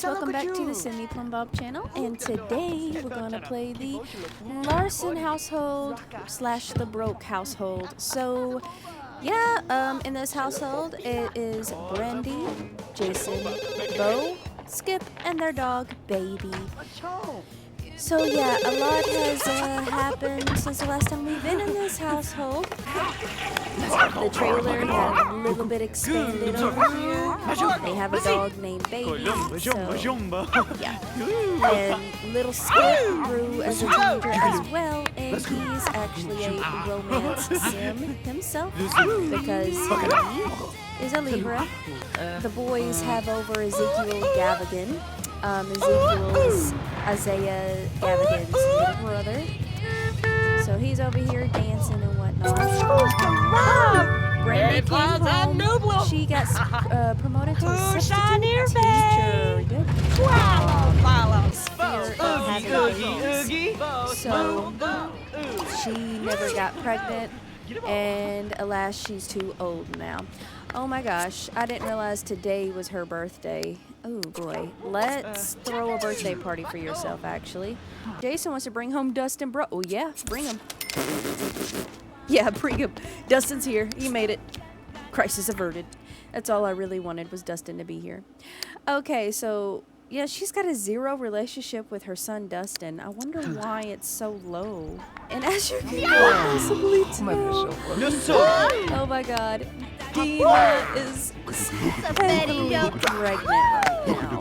welcome back to the Semi Plum Bob channel, and today we're gonna play the Larson Household slash the Broke Household. So, yeah, in this household it is Brandy, Jason, Bo, Skip, and their dog Baby. So yeah, a lot has happened since the last time we've been in this household. The trailer has a little bit expanded over here. They have a dog named Baby, so yeah. And little Skip grew as a teenager as well, and he's actually a romance sim himself because he is a Libra. The boys have over Ezekiel Gavigan. Ezekiel is Isaiah Gavigan's little brother. So he's over here dancing and whatnot. Brandy came home. She got promoted to a substitute teacher. Good. Fear of having babies. So she never got pregnant, and alas, she's too old now. Oh my gosh, I didn't realize today was her birthday. Oh boy, let's throw a birthday party for yourself, actually. Jason wants to bring home Dustin, bro. Oh yeah, bring him. Yeah, bring him. Dustin's here. You made it. Crisis averted. That's all I really wanted, was Dustin to be here. Okay, so yeah, she's got a 0 relationship with her son Dustin. I wonder why it's so low. And as you can possibly tell, oh my god, Dina is heavily pregnant right now.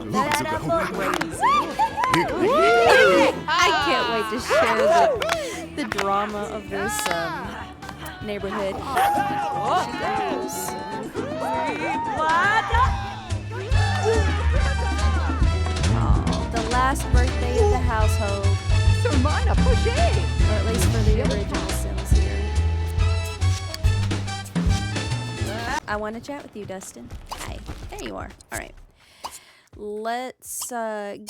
That's crazy. I can't wait to share the drama of this neighborhood. She goes. The last birthday of the household. Or at least for the original Sims here. I want to chat with you, Dustin. Hi. There you are. Alright. Let's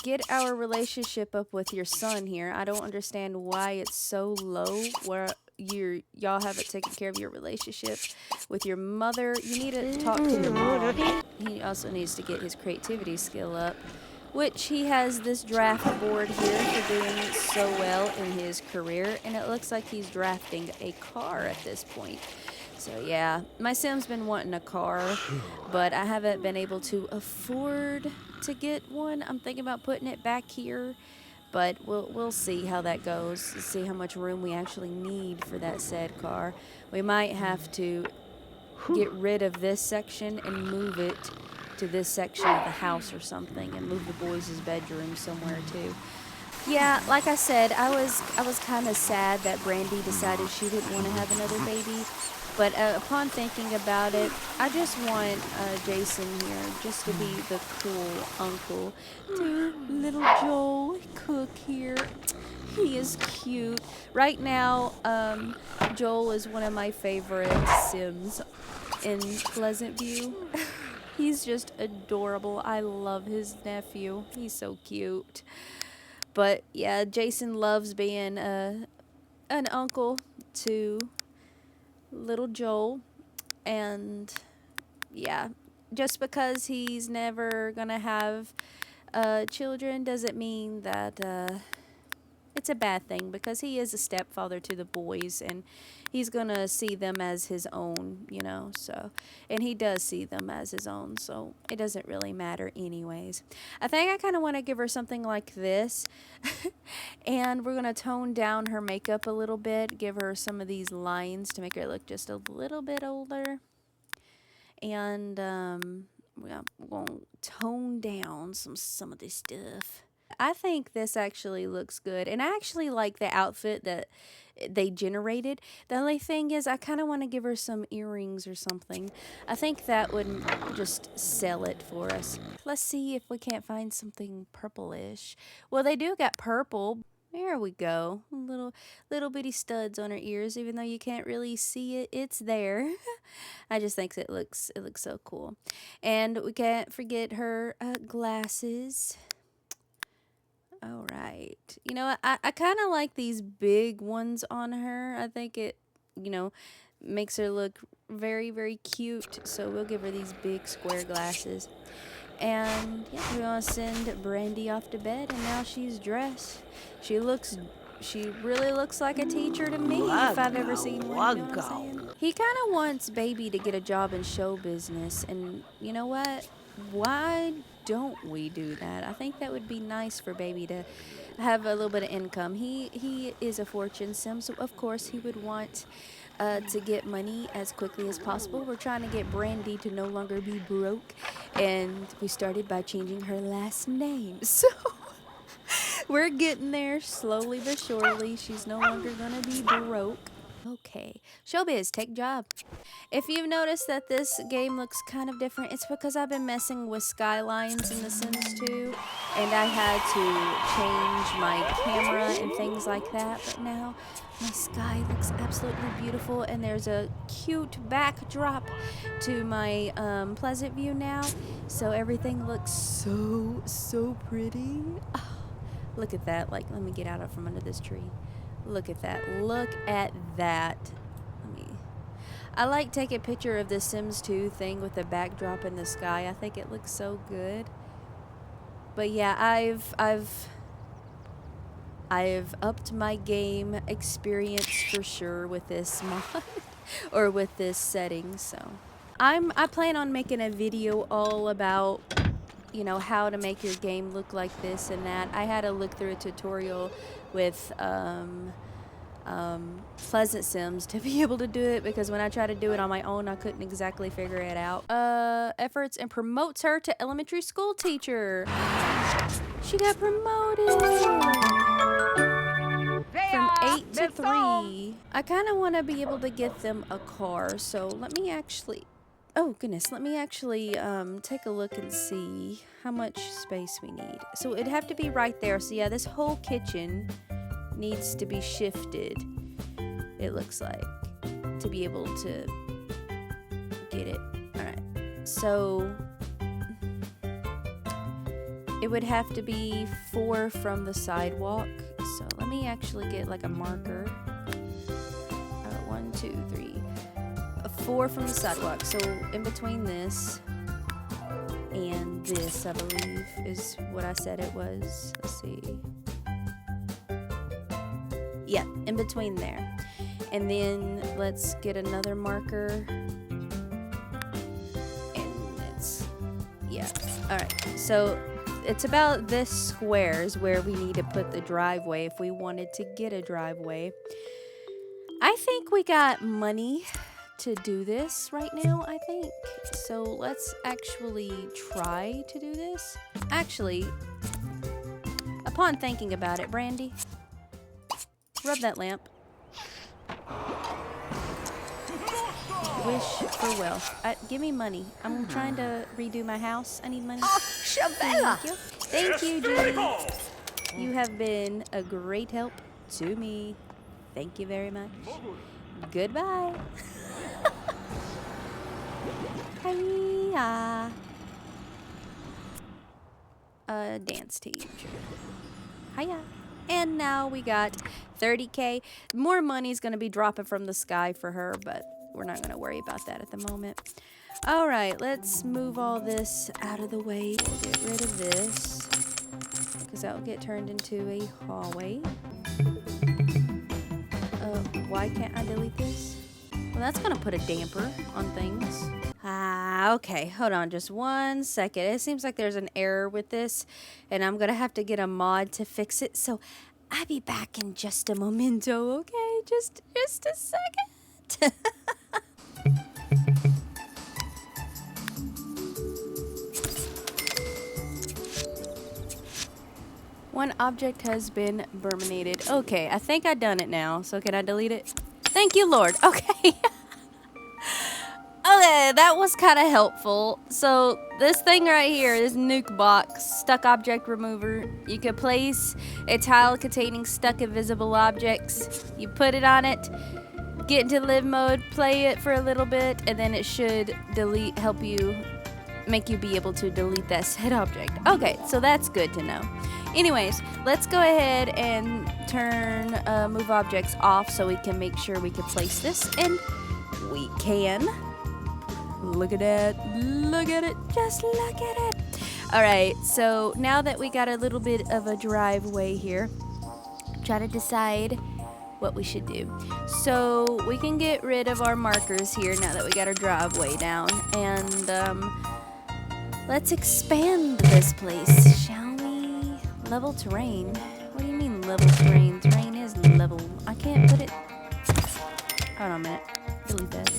get our relationship up with your son here. I don't understand why it's so low where y'all haven't taken care of your relationship with your mother. You need to talk to your mom. He also needs to get his creativity skill up, which he has this draft board here for doing so well in his career, and it looks like he's drafting a car at this point. So yeah, my Sim's been wanting a car, but I haven't been able to afford to get one. I'm thinking about putting it back here, but we'll see how that goes, see how much room we actually need for that said car. We might have to get rid of this section and move it to this section of the house or something, and move the boys' bedroom somewhere too. Yeah, like I said, I was kind of sad that Brandy decided she didn't want to have another baby, but upon thinking about it, I just want Jason here just to be the cool uncle to little Joel Cook here. He is cute. Right now, Joel is one of my favorite Sims in Pleasantview. He's just adorable. I love his nephew. He's so cute. But yeah, Jason loves being an uncle to little Joel. And yeah, just because he's never gonna have children doesn't mean that it's a bad thing, because he is a stepfather to the boys, and he's gonna see them as his own, you know. So, and he does see them as his own, so it doesn't really matter anyways. I think I kind of want to give her something like this. And we're gonna tone down her makeup a little bit, give her some of these lines to make her look just a little bit older. And we're gonna tone down some of this stuff. I think this actually looks good, and I actually like the outfit that they generated. The only thing is, I kind of want to give her some earrings or something. I think that would just sell it for us. Let's see if we can't find something purplish. Well, they do got purple. There we go. Little bitty studs on her ears, even though you can't really see it. It's there. I just think it looks so cool. And we can't forget her glasses. All right. You know, I kind of like these big ones on her. I think it, you know, makes her look very, very cute. So we'll give her these big square glasses. And yeah, we're gonna send Brandy off to bed, and now she's dressed. She really looks like a teacher to me if I've ever seen one, you know what I'm saying? He kind of wants Baby to get a job in show business, and you know what? Why don't we do that? I think that would be nice for Baby to have a little bit of income. He is a fortune sim, so of course he would want to get money as quickly as possible. We're trying to get Brandy to no longer be broke, and we started by changing her last name. So we're getting there slowly but surely. She's no longer gonna be broke. Okay, Showbiz, take job. If you've noticed that this game looks kind of different, it's because I've been messing with skylines in The Sims 2, and I had to change my camera and things like that, but now my sky looks absolutely beautiful, and there's a cute backdrop to my Pleasantview now, so everything looks so pretty. Oh, look at that. Like, let me get out from under this tree. Look at that. Look at that. I like taking a picture of the Sims 2 thing with the backdrop in the sky. I think it looks so good. But yeah, I've upped my game experience for sure with this mod or with this setting. So I plan on making a video all about, you know, how to make your game look like this and that. I had to look through a tutorial with Pleasant Sims to be able to do it, because when I tried to do it on my own, I couldn't exactly figure it out. Efforts, and promotes her to elementary school teacher. She got promoted from 8 to 3. I kind of want to be able to get them a car, so let me actually, oh goodness, let me actually take a look and see how much space we need. So it'd have to be right there. So yeah, this whole kitchen needs to be shifted, it looks like, to be able to get it. Alright, so it would have to be 4 from the sidewalk. So let me actually get like a marker. 1, 2, 3, 4 from the sidewalk. So in between this and this, I believe, is what I said it was. Let's see. Yeah, in between there. And then let's get another marker. And it's, yeah. Alright, so it's about this square is where we need to put the driveway if we wanted to get a driveway. I think we got money to do this right now, I think. So let's actually try to do this. Actually, upon thinking about it, Brandy, rub that lamp. Wish for wealth. Give me money. I'm trying to redo my house. I need money. Oh, Shabella! Thank you, Judy. You have been a great help to me. Thank you very much. Goodbye. Hiya. Dance teacher. Hiya. And now we got 30K. More money's gonna be dropping from the sky for her, but we're not gonna worry about that at the moment. All right, let's move all this out of the way to get rid of this, because that will get turned into a hallway. Why can't I delete this? Well, that's gonna put a damper on things. Okay, hold on just 1 second. It seems like there's an error with this, and I'm gonna have to get a mod to fix it. So I'll be back in just a momento, okay? Just a second. One object has been burminated. Okay, I think I've done it now. So can I delete it? Thank you, Lord. Okay. Okay, that was kind of helpful. So this thing right here, this nuke box, stuck object remover. You can place a tile containing stuck invisible objects. You put it on it, get into live mode, play it for a little bit, and then it should help you, make you be able to delete that said object. Okay, so that's good to know. Anyways, let's go ahead and turn move objects off so we can make sure we can place this, and we can. Look at that. Look at it. Just look at it. All right, so now that we got a little bit of a driveway here, try to decide what we should do. So we can get rid of our markers here now that we got our driveway down, and let's expand this place, shall we? Level terrain. What do you mean level terrain? Terrain is level. I can't put it. Hold on a minute. Delete that.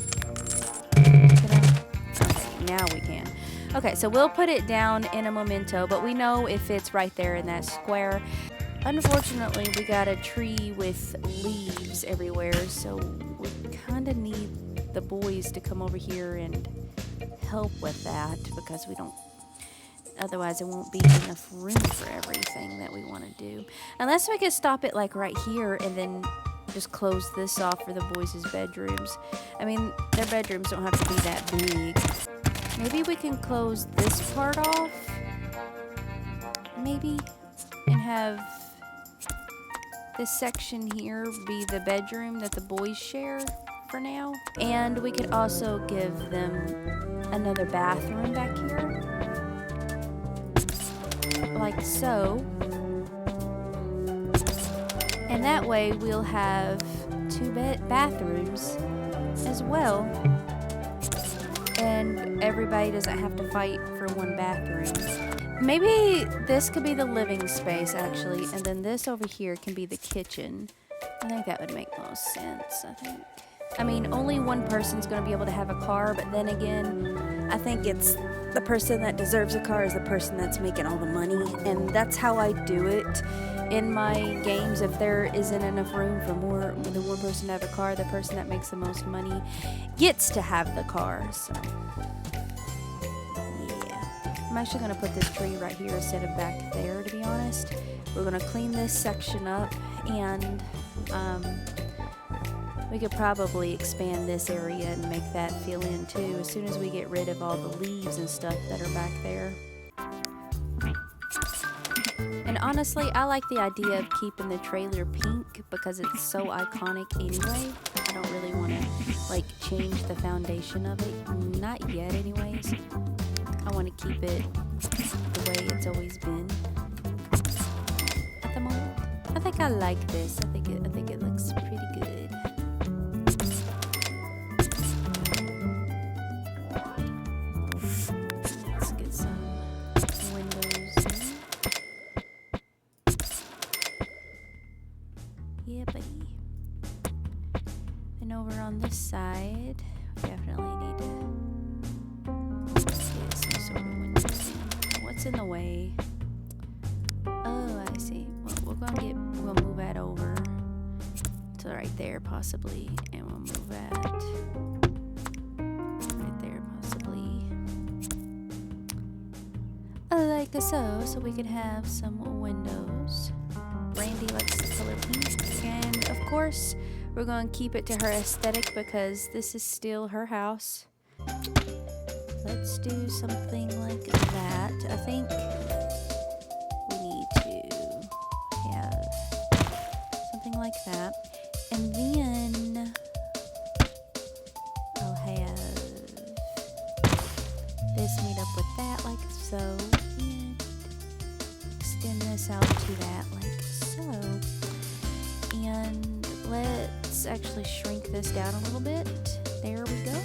Okay, now we can. Okay, so we'll put it down in a memento, but we know if it's right there in that square. Unfortunately, we got a tree with leaves everywhere, so we kind of need the boys to come over here and help with that, because we don't, otherwise there won't be enough room for everything that we want to do. Unless we could stop it like right here and then just close this off for the boys' bedrooms. I mean, their bedrooms don't have to be that big. Maybe we can close this part off, maybe, and have this section here be the bedroom that the boys share for now. And we could also give them another bathroom back here, like so. And that way we'll have two bathrooms as well. And everybody doesn't have to fight for one bathroom. Maybe this could be the living space, actually, and then this over here can be the kitchen. I think that would make most sense, I think. I mean, only one person's going to be able to have a car, but then again, I think it's the person that deserves a car is the person that's making all the money, and that's how I do it in my games. If there isn't enough room for more than one person to have a car, the person that makes the most money gets to have the car, so... I'm actually going to put this tree right here instead of back there, to be honest. We're going to clean this section up, and we could probably expand this area and make that fill in too as soon as we get rid of all the leaves and stuff that are back there. And honestly, I like the idea of keeping the trailer pink because it's so iconic anyway. I don't really want to like change the foundation of it. Not yet anyways. I want to keep it the way it's always been at the moment. I think I like this. I think it looks pretty good. Let's get some windows in. Yeah, buddy. And over on this side, we definitely need to what's in the way? Oh, I see. Well, we'll move that over to right there possibly, and we'll move that right there possibly, like so we can have some windows. Randy likes the color pink, and of course we're going to keep it to her aesthetic because this is still her house. Let's do something like that. I think we need to have something like that. And then I'll have this meet up with that like so. And extend this out to that like so. And let's actually shrink this down a little bit. There we go.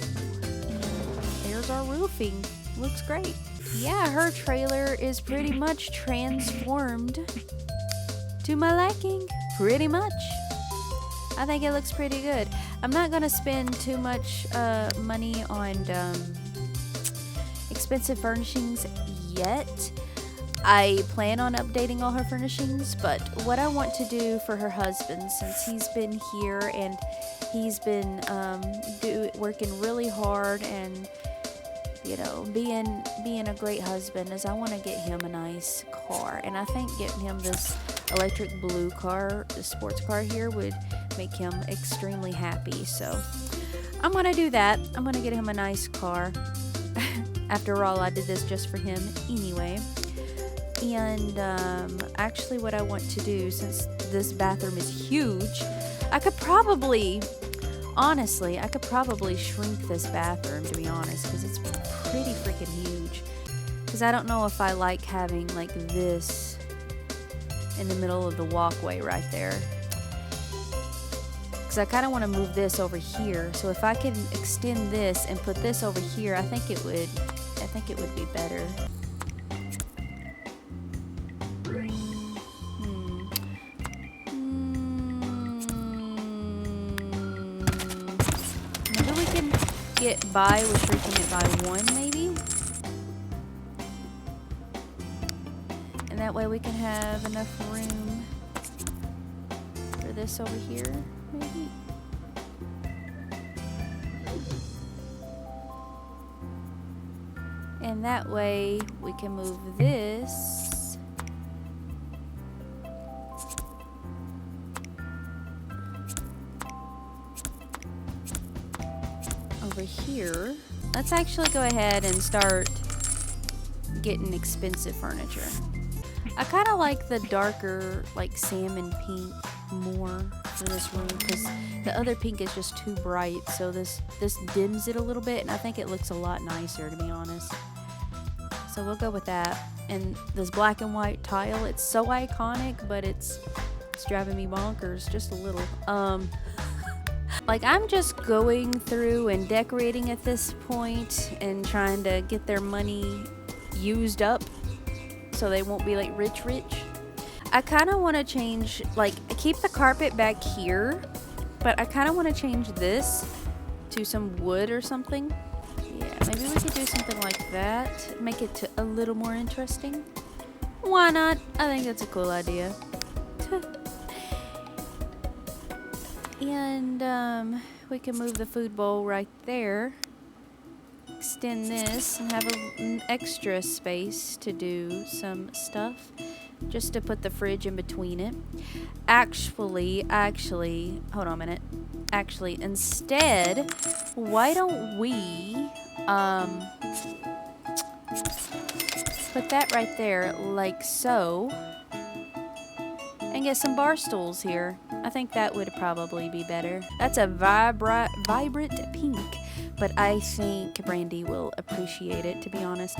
There's our roofing. Looks great. Yeah, her trailer is pretty much transformed to my liking. Pretty much. I think it looks pretty good. I'm not going to spend too much money on expensive furnishings yet. I plan on updating all her furnishings, but what I want to do for her husband, since he's been here and he's been working really hard and you know, being a great husband, is I want to get him a nice car. And I think getting him this electric blue car, the sports car here, would make him extremely happy. So I'm going to do that. I'm going to get him a nice car. After all, I did this just for him anyway. And actually what I want to do, since this bathroom is huge, I could probably shrink this bathroom, to be honest, because it's pretty freaking huge. Because I don't know if I like having like this in the middle of the walkway right there. Because I kind of want to move this over here. So if I can extend this and put this over here, I think it would be better. Maybe we can get by with shrinking it by 1, maybe? And that way we can have enough room for this over here, maybe? And that way we can move this over here. Let's actually go ahead and start getting expensive furniture. I kind of like the darker, like salmon pink more for this room because the other pink is just too bright. So this dims it a little bit, and I think it looks a lot nicer, to be honest. So we'll go with that. And this black and white tile, it's so iconic, but it's driving me bonkers just a little. Like I'm just going through and decorating at this point and trying to get their money used up so they won't be like rich. I kind of want to change, like keep the carpet back here, but I kind of want to change this to some wood or something. Yeah, maybe we could do something like that. Make it a little more interesting. Why not? I think that's a cool idea. And we can move the food bowl right there. Extend this and have an extra space to do some stuff. Just to put the fridge in between it. Actually, hold on a minute. Actually, instead, why don't we put that right there like so and get some bar stools here. I think that would probably be better. That's a vibrant pink, but I think Brandy will appreciate it, to be honest.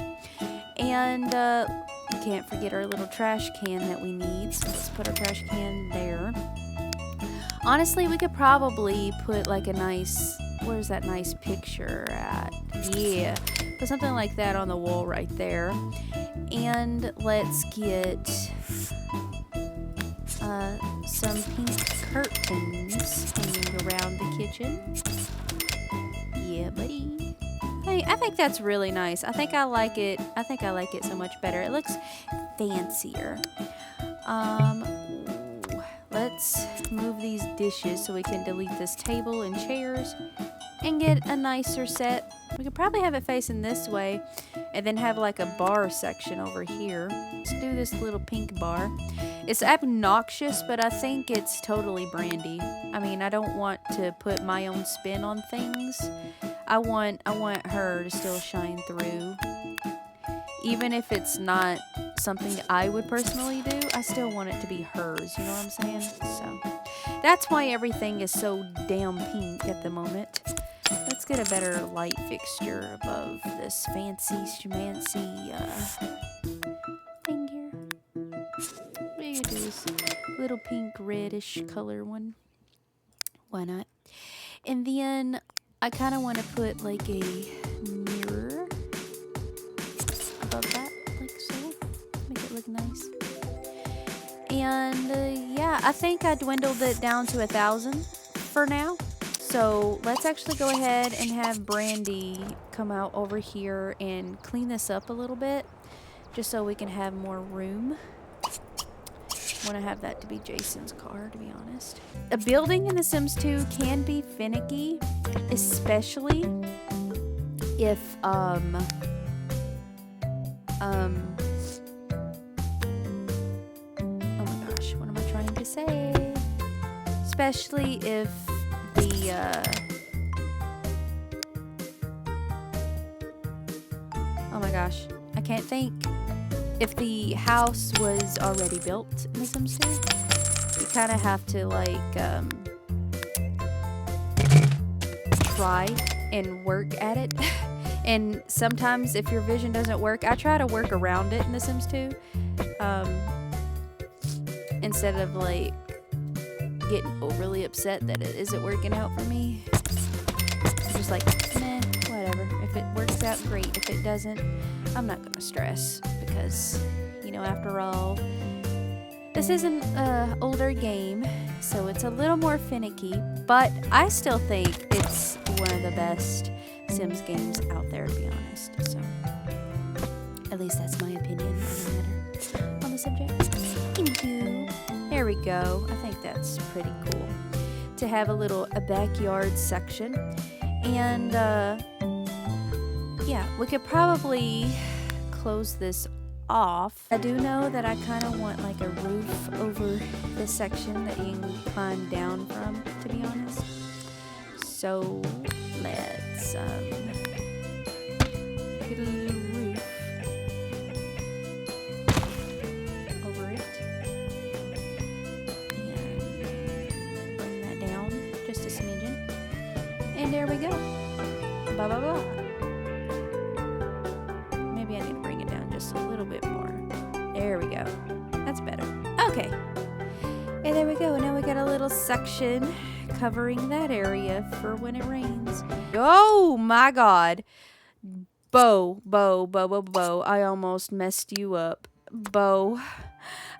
And we can't forget our little trash can that we need, so let's put our trash can there. Honestly, we could probably put like a nice, where's that nice picture at? Yeah, put something like that on the wall right there. And let's get some pink curtains hanging around the kitchen. Yeah, buddy. Hey, I think that's really nice. I think I like it. I think I like it so much better. It looks fancier. Let's move these dishes so we can delete this table and chairs and get a nicer set. We could probably have it facing this way and then have like a bar section over here. Let's do this little pink bar. It's obnoxious, but I think it's totally Brandy. I mean, I don't want to put my own spin on things. I want her to still shine through. Even if it's not something I would personally do, I still want it to be hers, you know what I'm saying? So that's why everything is so damn pink at the moment. Let's get a better light fixture above this fancy schmancy thing here. We could do this little pink reddish color one. Why not? And then I kind of want to put like a mirror above that, like so. Make it look nice. And yeah, I think I dwindled it down to 1,000 for now. So let's actually go ahead and have Brandy come out over here and clean this up a little bit, just so we can have more room. I want to have that to be Jason's car, to be honest. A building in The Sims 2 can be finicky, especially if oh my gosh, what am I trying to say? Especially if the oh my gosh, I can't think. If the house was already built in The Sims 2, you kind of have to like try and work at it And sometimes if your vision doesn't work, I try to work around it in The Sims 2. Instead of like getting overly upset that it isn't working out for me. I'm just like, meh, whatever. If it works out, great. If it doesn't, I'm not gonna stress because, you know, after all, this is an older game, so it's a little more finicky, but I still think it's one of the best Sims games out there, to be honest. So, at least that's my opinion on the subject. Anywho, there we go. I think that's pretty cool to have a backyard section, and yeah, we could probably close this off. I do know that I kind of want like a roof over this section that you can climb down from, to be honest. So let's get a little roof over it and bring that down just a smidgen, and there we go. Blah blah blah. Maybe I need to bring it down just a little bit more. There we go. That's better. Okay. And there we go. Now we got a little section covering that area for when it rains. Oh my God. Bo. I almost messed you up. Bo.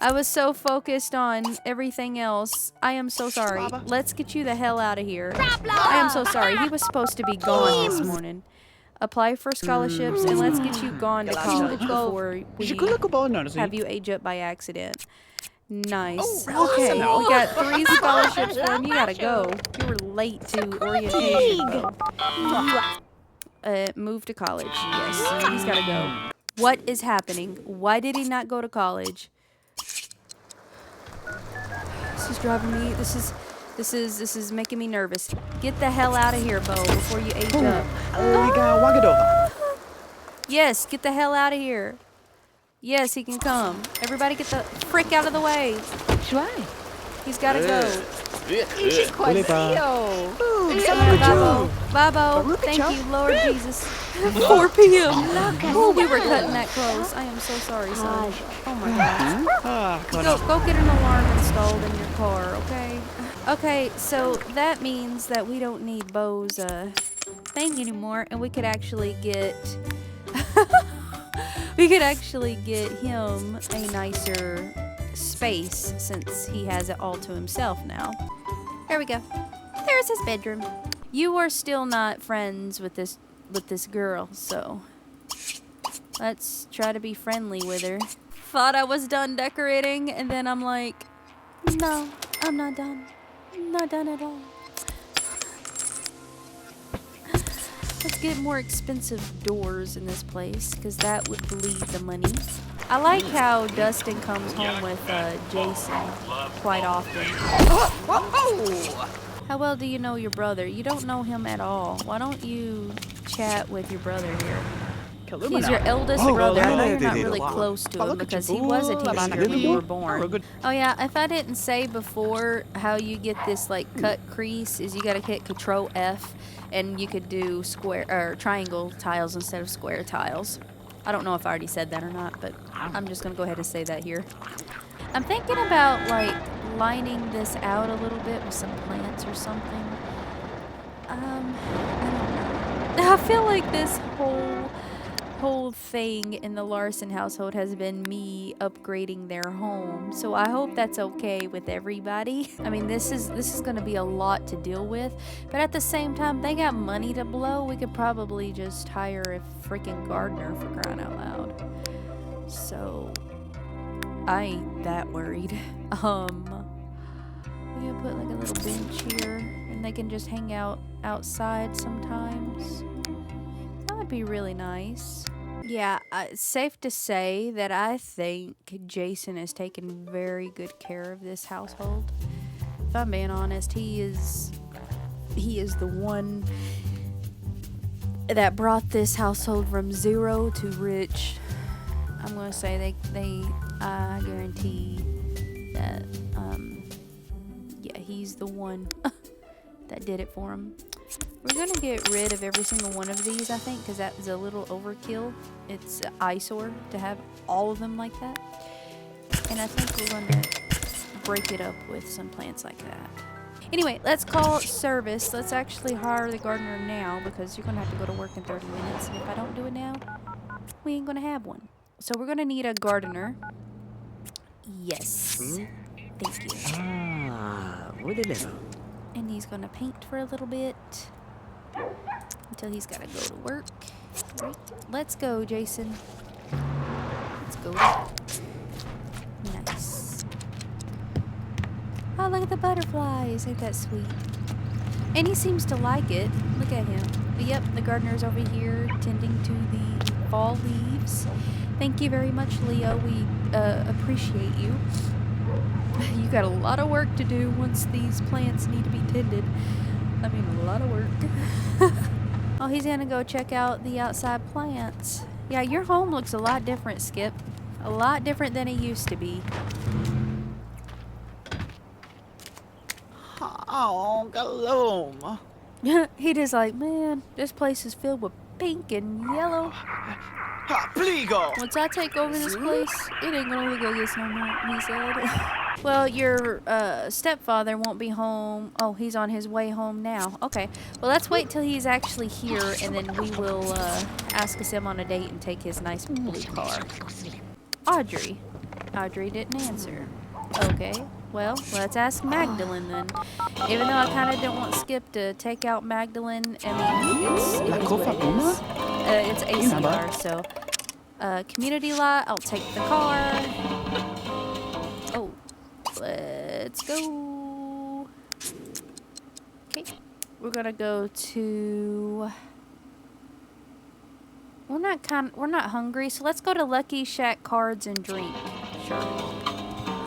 I was so focused on everything else. I am so sorry. Let's get you the hell out of here. I am so sorry. He was supposed to be gone this morning. Apply for scholarships and let's get you gone to college before we have you age up by accident. Nice. Okay, we got 3 scholarships for him. You gotta go. You were late to orientation, though. Move to college. Yes, he's gotta go. What is happening? Why did he not go to college? This is driving me. This is making me nervous. Get the hell out of here, Bo, before you age up. Yes, get the hell out of here. Yes, he can come. Everybody get the frick out of the way. He's gotta go. Babo, thank you, Lord Jesus. 4 p.m. Oh, we were cutting that close. I am so sorry, son. Oh my God. Go get an alarm installed in your car, okay? Okay, so that means that we don't need Bo's thing anymore, and we could actually get him a nicer space since he has it all to himself now. There we go. There's his bedroom. You are still not friends with this girl, so let's try to be friendly with her. Thought I was done decorating, and then I'm like, no, I'm not done. Not done at all. Let's get more expensive doors in this place, because that would bleed the money. I like how Dustin comes home with Jason quite often. How well do you know your brother? You don't know him at all. Why don't you chat with your brother here? He's your eldest brother. I know you're not really close to him because he was a teenager when you were born. Oh yeah, if I didn't say before how you get this like cut crease is you gotta hit Control F and you could do square or triangle tiles instead of square tiles. I don't know if I already said that or not, but I'm just gonna go ahead and say that here. I'm thinking about like lining this out a little bit with some plants or something. I don't know. I feel like this whole thing in the Larson household has been me upgrading their home, so I hope that's okay with everybody. I mean, this is going to be a lot to deal with, but at the same time, they got money to blow. We could probably just hire a freaking gardener for crying out loud. So I ain't that worried. We can put like a little bench here, and they can just hang out outside sometimes. That would be really nice. Yeah, it's safe to say that I think Jason has taken very good care of this household. If I'm being honest, he is the one that brought this household from 0 to rich. I'm gonna say I guarantee that yeah, he's the one that did it for him. We're gonna get rid of every single one of these, I think, because that is a little overkill. It's an eyesore to have all of them like that. And I think we're gonna break it up with some plants like that. Anyway, let's call service. Let's actually hire the gardener now because you're gonna have to go to work in 30 minutes. And if I don't do it now, we ain't gonna have one. So we're gonna need a gardener. Yes. Thank you. And he's gonna paint for a little bit until he's gotta go to work. Right. Let's go, Jason. Let's go. Nice. Oh, look at the butterflies. Ain't that sweet? And he seems to like it. Look at him. But yep, the gardener's over here tending to the fall leaves. Thank you very much, Leo. We appreciate you. You got a lot of work to do once these plants need to be tended. I mean, a lot of work. Oh, he's gonna go check out the outside plants. Yeah, your home looks a lot different, Skip. A lot different than it used to be. Oh, Galom. He just like, man, this place is filled with pink and yellow. Pligo. Once I take over this place, it ain't gonna look like this no more, he said. Well, your stepfather won't be home. Oh, he's on his way home now. Okay. Well, let's wait till he's actually here, and then we will ask us him on a date and take his nice blue car. Audrey. Audrey didn't answer. Okay. Well, let's ask Magdalene then. Even though I kind of don't want Skip to take out Magdalene, I mean, it is what it is. It's ACR, so community lot. I'll take the car. Oh, let's go. Okay, we're gonna go to. We're not hungry, so let's go to Lucky Shack Cards and Drink. Sure.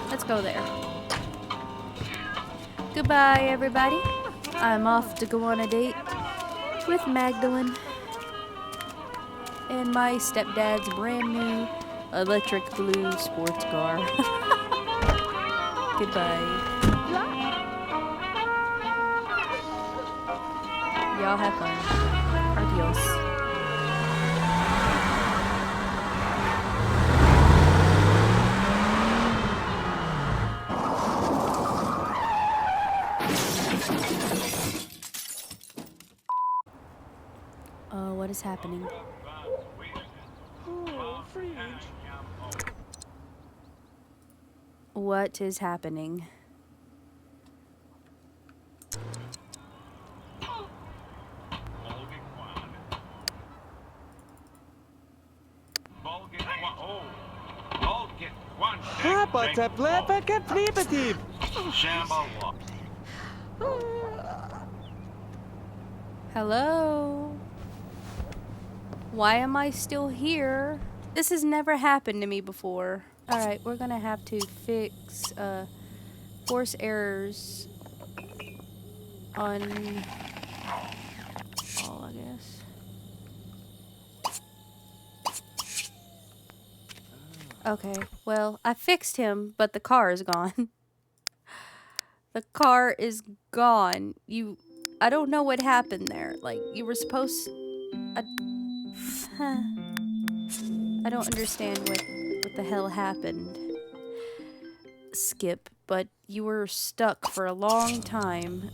Let's go there. Goodbye, everybody. I'm off to go on a date with Magdalene and my stepdad's brand new electric blue sports car. Goodbye. Y'all have fun. Adios. What is happening? Oh, fridge. What is happening? Hello? Why am I still here? This has never happened to me before. Alright, we're gonna have to fix force errors on all, I guess. Okay, well, I fixed him, but the car is gone. The car is gone. I don't know what happened there. Like, you were supposed... I don't understand what the hell happened, Skip, but you were stuck for a long time.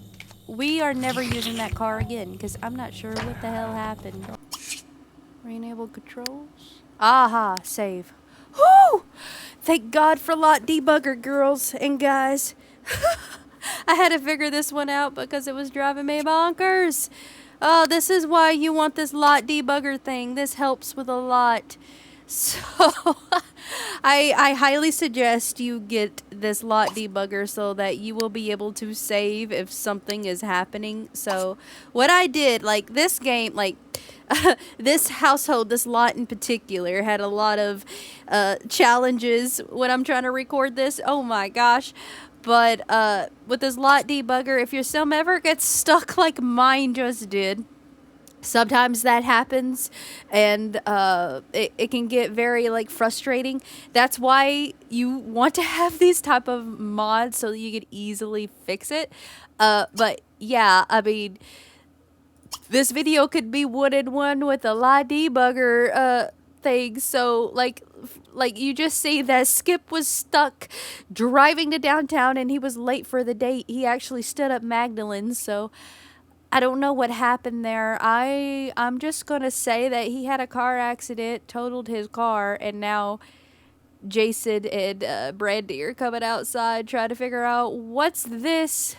We are never using that car again, because I'm not sure what the hell happened. Re-enable controls? Aha, save. Whoo! Thank God for lot debugger, girls and guys. I had to figure this one out because it was driving me bonkers. Oh, this is why you want this lot debugger thing. This helps with a lot. So, I highly suggest you get this lot debugger so that you will be able to save if something is happening. So, what I did, like, this game, like, this household, this lot in particular, had a lot of challenges when I'm trying to record this. Oh my gosh. But with this lot debugger, if your sim ever gets stuck like mine just did, sometimes that happens, and it can get very like frustrating. That's why you want to have these type of mods so that you can easily fix it. But yeah, I mean, This video could be one with a lie debugger thing. So like you just see that Skip was stuck driving to downtown and he was late for the date. He actually stood up Magdalene. So I don't know what happened there. I'm just gonna say that he had a car accident, totaled his car, and now Jason and Brandy are coming outside trying to figure out what's this.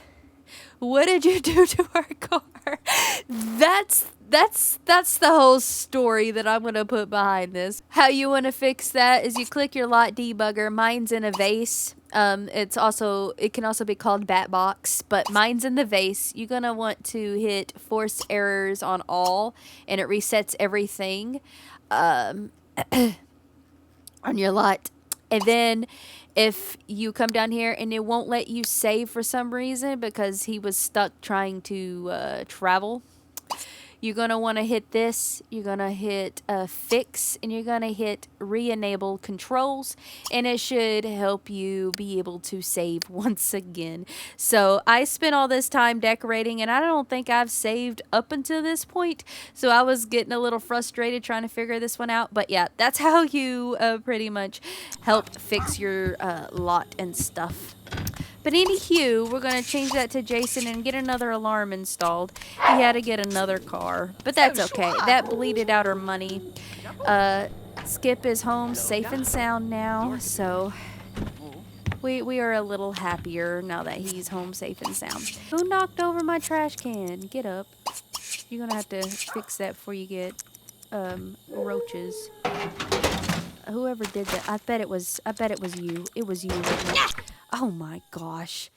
What did you do to our car? That's the whole story that I'm gonna put behind this. How you want to fix that is you click your lot debugger. Mine's in a vase. It can also be called Batbox, but mine's in the vase. You're gonna want to hit force errors on all, and it resets everything on your lot. And then if you come down here and it won't let you save for some reason because he was stuck trying to travel, you're going to want to hit this. You're going to hit fix, and you're going to hit re-enable controls, and it should help you be able to save once again. So I spent all this time decorating, and I don't think I've saved up until this point. So I was getting a little frustrated trying to figure this one out. But yeah, that's how you pretty much help fix your lot and stuff. But anywho, we're going to change that to Jason and get another alarm installed. He had to get another car, but that's okay. That bleeded out our money. Skip is home safe and sound now, so we are a little happier now that he's home safe and sound. Who knocked over my trash can? Get up. You're going to have to fix that before you get roaches. Whoever did that, I bet it was you. It was you, wasn't it? Oh my gosh.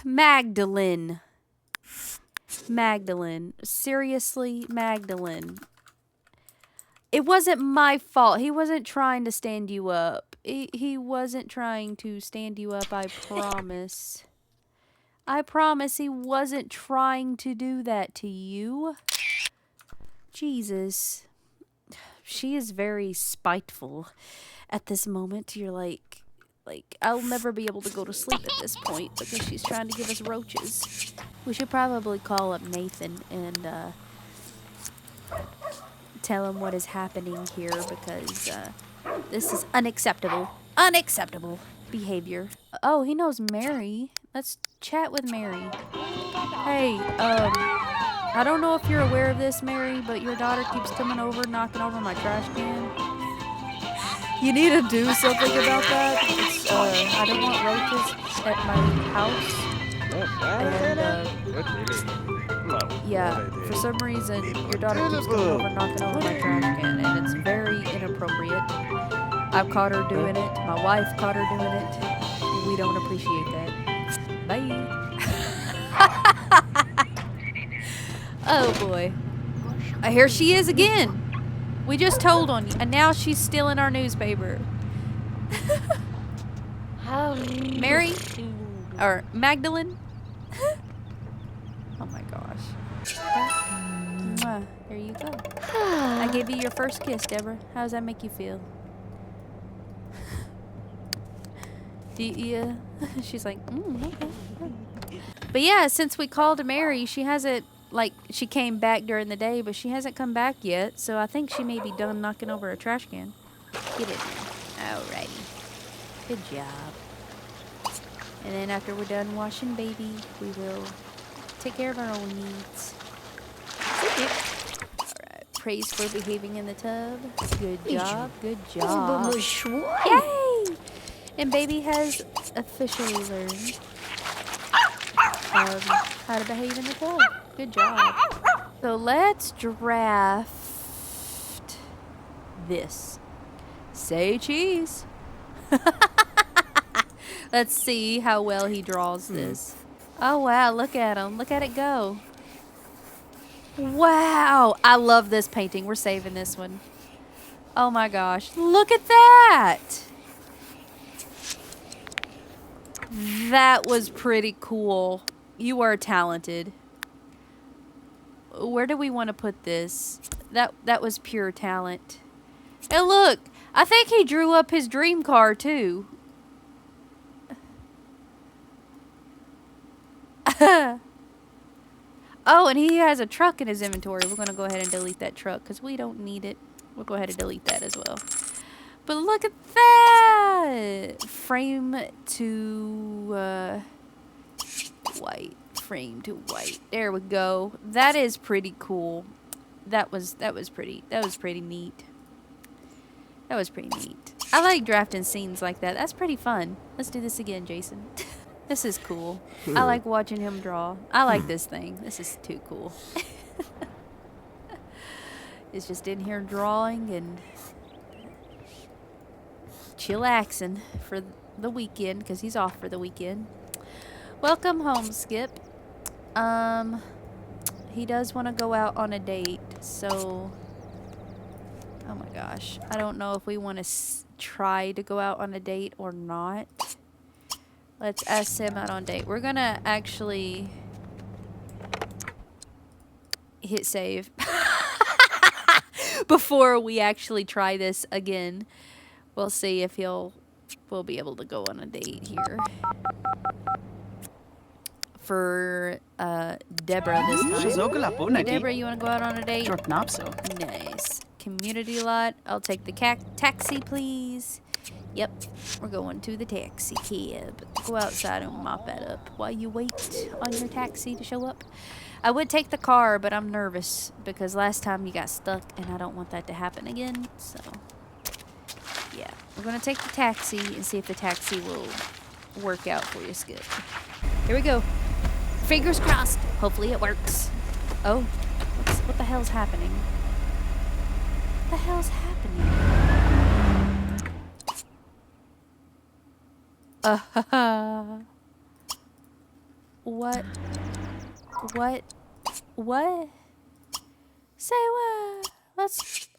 Magdalene. Seriously, Magdalene. It wasn't my fault. He wasn't trying to stand you up. He wasn't trying to stand you up, I promise. I promise he wasn't trying to do that to you. Jesus. She is very spiteful at this moment. You're like, I'll never be able to go to sleep at this point because she's trying to give us roaches. We should probably call up Nathan and tell him what is happening here because this is unacceptable. Unacceptable behavior. Oh, he knows Mary. Let's chat with Mary. Hey, I don't know if you're aware of this, Mary, but your daughter keeps coming over, knocking over my trash can. You need to do something about that. It's, I don't want roaches at my house. And, yeah, for some reason, your daughter keeps coming over, knocking over my trash can, and it's very inappropriate. I've caught her doing it. My wife caught her doing it. We don't appreciate that. Bye. Oh, boy. Here she is again. We just told on you, and now she's stealing our newspaper. Mary? Or Magdalene? Oh my gosh. Mwah. There you go. I gave you your first kiss, Deborah. How does that make you feel? Do you, she's like, okay. But yeah, since we called Mary, she hasn't, like, she came back during the day, but she hasn't come back yet. So I think she may be done knocking over a trash can. Get it. Alrighty. Good job. And then after we're done washing baby, we will take care of our own needs. Alright. Praise for behaving in the tub. Good job. Good job. Yay! And baby has officially learned how to behave in the tub. Good job. So let's draft this. Say cheese. Let's see how well he draws this. Oh, wow. Look at him. Look at it go. Wow. I love this painting. We're saving this one. Oh, my gosh. Look at that. That was pretty cool. You are talented. Where do we want to put this? That was pure talent. And look, I think he drew up his dream car too. Oh, and he has a truck in his inventory. We're going to go ahead and delete that truck because we don't need it. We'll go ahead and delete that as well. But look at that! Frame to white. Frame to white. There we go. That is pretty cool. That was pretty neat. That was pretty neat. I like drafting scenes like that. That's pretty fun. Let's do this again, Jason. This is cool. I like watching him draw. I like this thing. This is too cool. It's just in here drawing and chillaxing for the weekend because he's off for the weekend. Welcome home, Skip. He does want to go out on a date, so oh my gosh. I don't know if we want to try to go out on a date or not. Let's ask him out on a date. We're going to actually hit save before we actually try this again. We'll see if we'll be able to go on a date here. For Deborah this time. Hey, Deborah, you want to go out on a date? Nice. Community lot. I'll take the taxi, please. Yep, we're going to the taxi cab. Go outside and mop that up while you wait on your taxi to show up. I would take the car, but I'm nervous because last time you got stuck and I don't want that to happen again. So, yeah, we're going to take the taxi and see if the taxi will work out for you, Skip. Here we go. Fingers crossed. Hopefully it works. Oh, what the hell's happening? What the hell's happening? What? What? Say what? Let's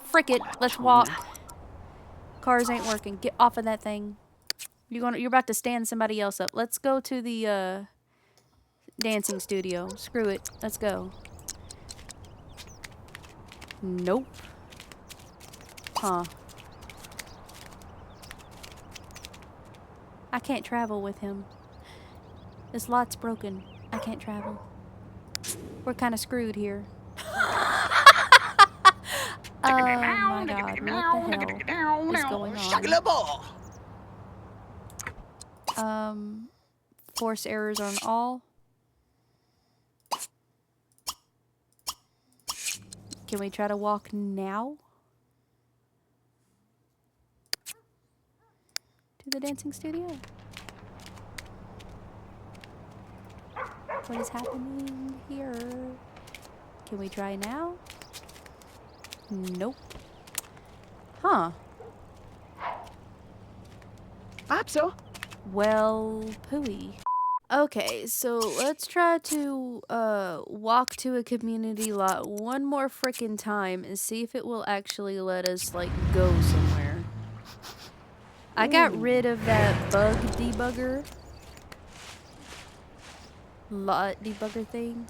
frick it. Let's walk. Cars ain't working. Get off of that thing. You're about to stand somebody else up. Let's go to the dancing studio. Screw it. Let's go. Nope. Huh. I can't travel with him. This lot's broken. I can't travel. We're kind of screwed here. Oh my god, what the hell is going on? Force errors on all. Can we try to walk now? To the dancing studio? What is happening here? Can we try now? Nope. Huh. Apso. Well, pooey. Okay, so let's try to walk to a community lot one more frickin' time and see if it will actually let us, like, go somewhere. I got rid of that bug debugger. Lot debugger thing.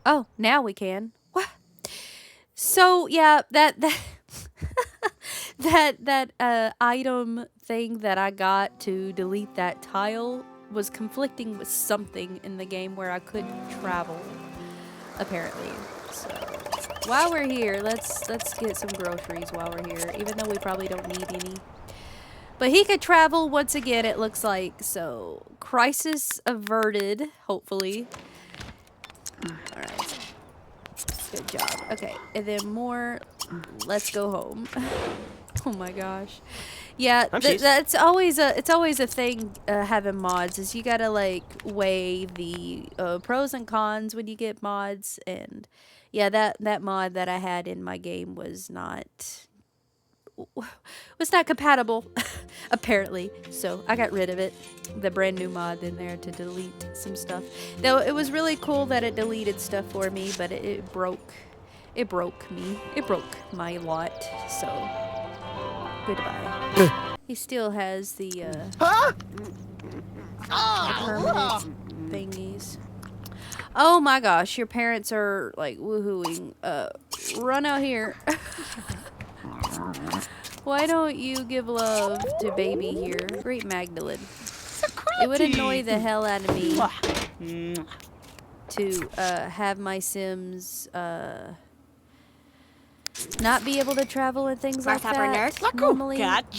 Oh, now we can. What? So, yeah, that item thing that I got to delete that tile was conflicting with something in the game where I couldn't travel, apparently. So, while we're here, let's get some groceries while we're here, even though we probably don't need any. But he could travel once again, it looks like. So, crisis averted, hopefully. Alright. Good job. Okay, and then more. Let's go home. Oh my gosh. Yeah, it's always a thing having mods, is you gotta like weigh the pros and cons when you get mods, and yeah, that mod that I had in my game was not compatible apparently, so I got rid of it, the brand new mod in there, to delete some stuff. Though it was really cool that it deleted stuff for me, but it broke me. It broke my lot, so goodbye. He still has the permanent thingies. Oh my gosh, your parents are like woohooing. Run out here. Why don't you give love to baby here? Great Magdalene. It would annoy the hell out of me to have my Sims not be able to travel and things like that normally, but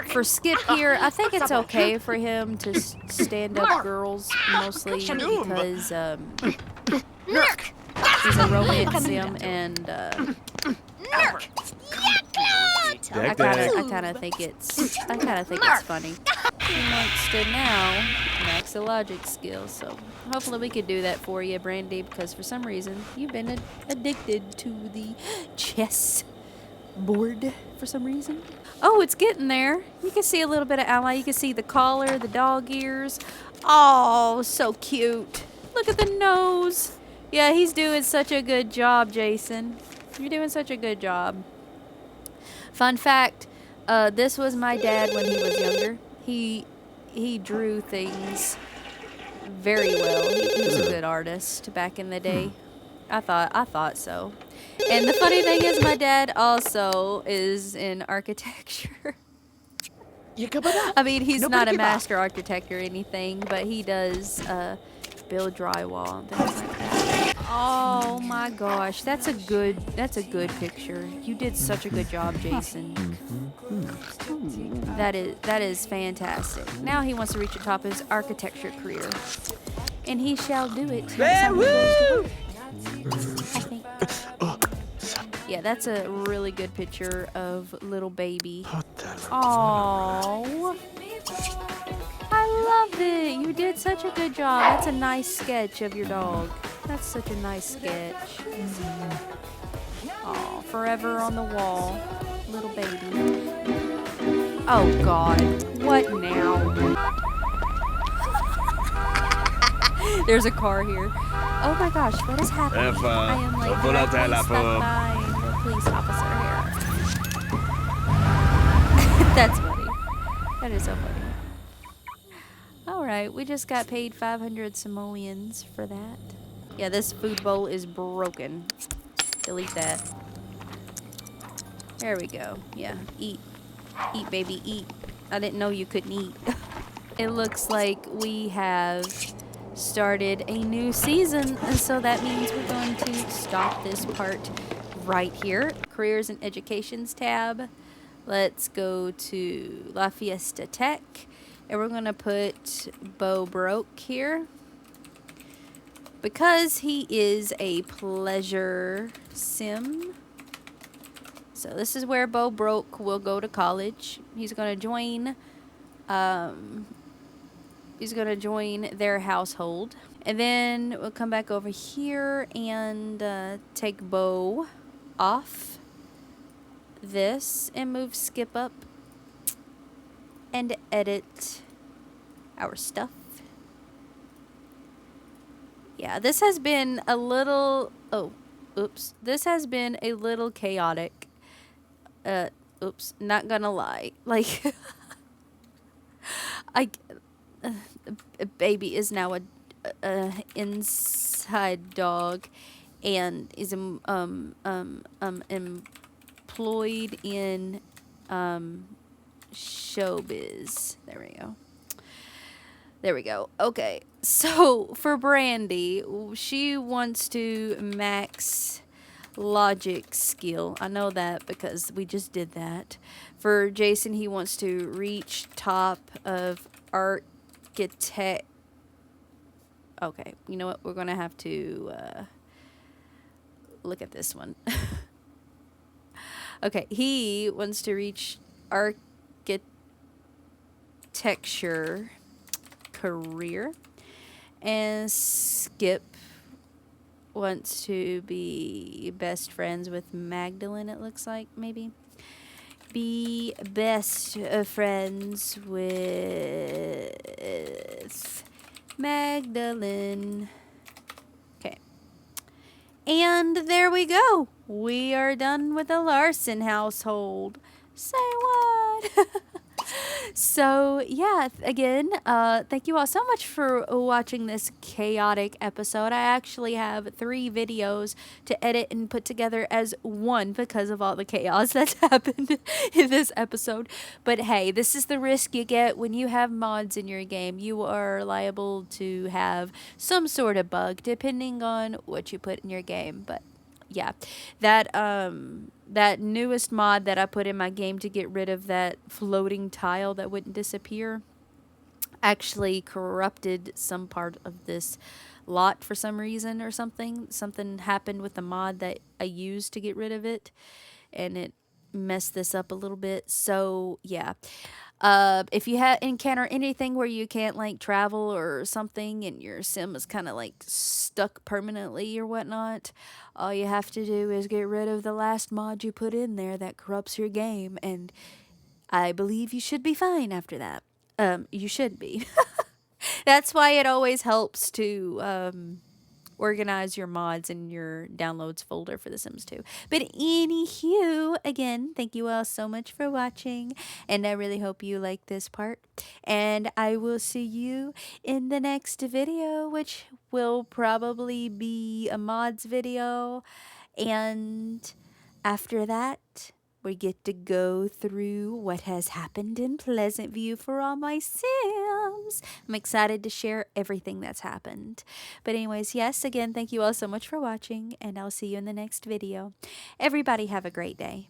for Skip here, I think it's okay for him to stand up girls, mostly because he's a romance sim, and I kind of think it's funny. He wants to now max the logic skills, so hopefully we could do that for you, Brandy, because for some reason you've been addicted to the chess board for some reason. Oh, it's getting there. You can see a little bit of Ally. You can see the collar, the dog ears. Oh, so cute. Look at the nose. Yeah, he's doing such a good job, Jason. You're doing such a good job. Fun fact, this was my dad when he was younger. He drew things very well. He was a good artist back in the day. I thought so. And the funny thing is, my dad also is in architecture. I mean, he's not a master architect or anything, but he does build drywall and things like that. Oh my gosh, that's a good picture. You did such a good job, Jason. That is fantastic. Now he wants to reach the top of his architecture career, and he shall do it. I think. Yeah, that's a really good picture of little baby. Oh, I love it. You did such a good job. That's a nice sketch of your dog. That's such a nice sketch. Oh, forever on the wall, little baby. Oh God, what now? There's a car here. Oh my gosh, what is happening? I am like directly stuck by the police officer here. That's funny. That is so funny. Alright, we just got paid 500 simoleons for that. Yeah, this food bowl is broken. Delete that. There we go. Yeah, eat. Eat, baby, eat. I didn't know you couldn't eat. It looks like we have started a new season, and so that means we're going to stop this part right here. Careers and Educations tab. Let's go to La Fiesta Tech, and we're going to put Bo Broke here because he is a pleasure sim. So this is where Bo Broke will go to college. He's going to join their household. And then we'll come back over here and take Bo off this and move Skip up and edit our stuff. Yeah, this has been a little... Oh, oops. This has been a little chaotic. Oops, not gonna lie. Like, baby is now a inside dog and is employed in showbiz. There we go. Okay, so for Brandy, she wants to max logic skill. I know that because we just did that. For Jason, he wants to reach top of architect. Okay, you know what? We're gonna have to look at this one. Okay, he wants to reach architecture career, and Skip wants to be best friends with Magdalene, it looks like, maybe. Be best friends with Magdalene. Okay. And there we go. We are done with the Larson household. Say what? So yeah, again, thank you all so much for watching this chaotic episode. I actually have 3 videos to edit and put together as one because of all the chaos that's happened in this episode. But hey, this is the risk you get when you have mods in your game. You are liable to have some sort of bug depending on what you put in your game. But yeah, that newest mod that I put in my game to get rid of that floating tile that wouldn't disappear actually corrupted some part of this lot for some reason or something. Something happened with the mod that I used to get rid of it, and it messed this up a little bit. So yeah, if you encounter anything where you can't like travel or something and your sim is kind of like stuck permanently or whatnot, all you have to do is get rid of the last mod you put in there that corrupts your game, and I believe you should be fine after that. You should be. That's why it always helps to organize your mods in your downloads folder for The Sims 2. But anywho, again, thank you all so much for watching, and I really hope you like this part. And I will see you in the next video, which will probably be a mods video. And after that, we get to go through what has happened in Pleasantview for all my Sims. I'm excited to share everything that's happened. But anyways, yes, again, thank you all so much for watching, and I'll see you in the next video. Everybody have a great day.